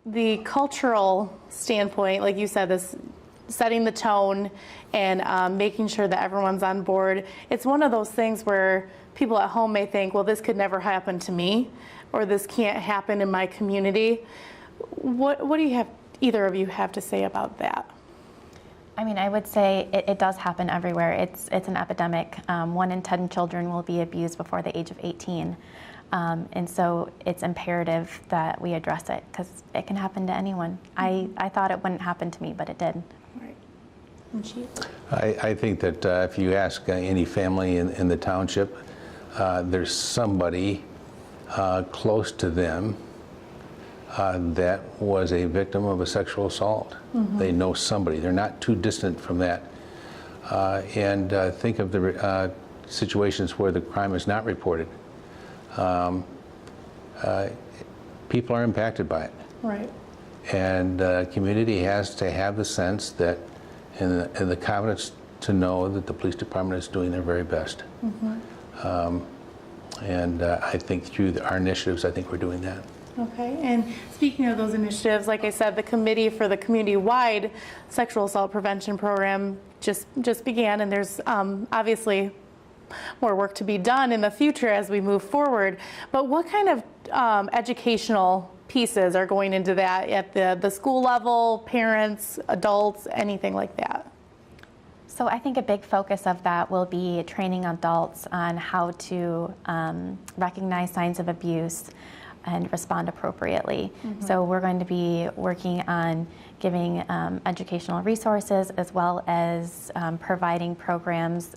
the cultural standpoint, like you said, this setting the tone and making sure that everyone's on board, it's one of those things where people at home may think, well, this could never happen to me, or this can't happen in my community. What do you have, either of you have to say about that? I mean, I would say it does happen everywhere. It's an epidemic. 1 in 10 children will be abused before the age of 18. And so it's imperative that we address it because it can happen to anyone. I thought it wouldn't happen to me, but it did. Right. And Chief? I think that if you ask any family in the township, there's somebody close to them that was a victim of a sexual assault. Mm-hmm. They know somebody. They're not too distant from that. And think of the situations where the crime is not reported. People are impacted by it. Right. And the community has to have the sense that, and the confidence to know that the police department is doing their very best. Mm-hmm. And I think through our initiatives, I think we're doing that. Okay, and speaking of those initiatives, like I said, the committee for the community-wide sexual assault prevention program just began, and there's obviously more work to be done in the future as we move forward. But what kind of educational pieces are going into that at the school level, parents, adults, anything like that? So I think a big focus of that will be training adults on how to recognize signs of abuse and respond appropriately. Mm-hmm. So we're going to be working on giving educational resources as well as providing programs,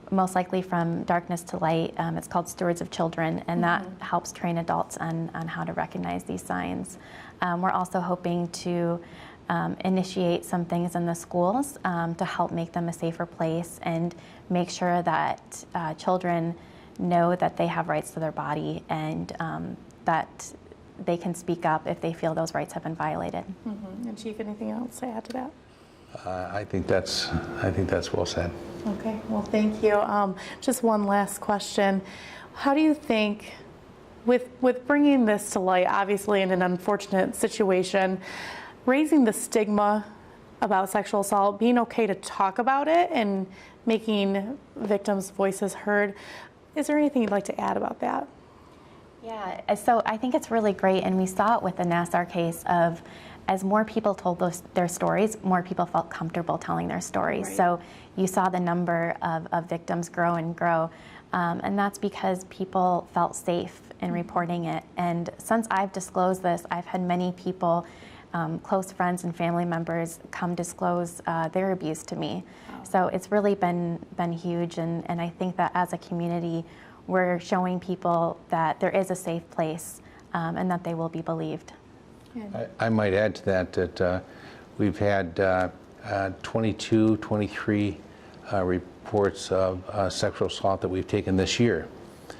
most likely from Darkness to Light. It's called Stewards of Children, and that helps train adults on how to recognize these signs. We're also hoping to initiate some things in the schools to help make them a safer place and make sure that children know that they have rights to their body and that they can speak up if they feel those rights have been violated. Mm-hmm. And Chief, anything else to add to that? I think that's well said. Okay, well, thank you. Just one last question. How do you think, with bringing this to light, obviously in an unfortunate situation, raising the stigma about sexual assault, being okay to talk about it and making victims' voices heard, is there anything you'd like to add about that? Yeah, so I think it's really great, and we saw it with the Nassar case of as more people told their stories, more people felt comfortable telling their stories. Right. So you saw the number of victims grow and grow, and that's because people felt safe in reporting it. And since I've disclosed this, I've had many people, close friends and family members, come disclose their abuse to me. Wow. So it's really been huge, and I think that as a community, we're showing people that there is a safe place and that they will be believed. I might add to that we've had 22, 23 reports of sexual assault that we've taken this year.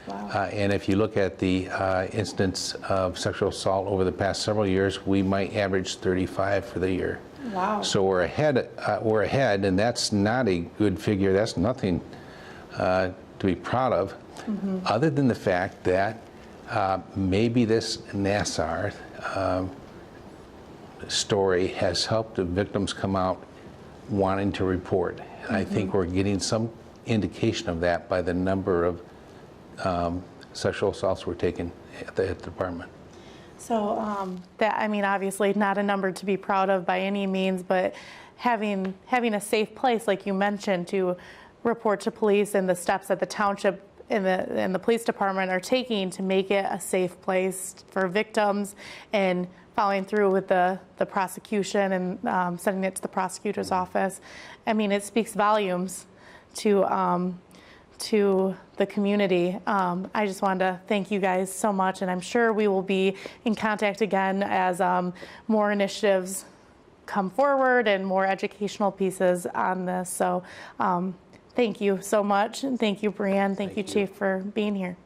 Wow. And if you look at the incidents of sexual assault over the past several years, we might average 35 for the year. Wow. So we're ahead, and that's not a good figure. That's nothing to be proud of, other than the fact that maybe this Nassar story has helped the victims come out wanting to report. And I think we're getting some indication of that by the number of sexual assaults we're taking at the department. So that, I mean, obviously not a number to be proud of by any means, but having a safe place, like you mentioned, to report to police, and the steps that the township and the police department are taking to make it a safe place for victims, and following through with the prosecution and sending it to the prosecutor's office. I mean, it speaks volumes to the community. I just wanted to thank you guys so much, and I'm sure we will be in contact again as more initiatives come forward and more educational pieces on this. So thank you so much, and thank you, Brianne. Thank you, Chief, for being here.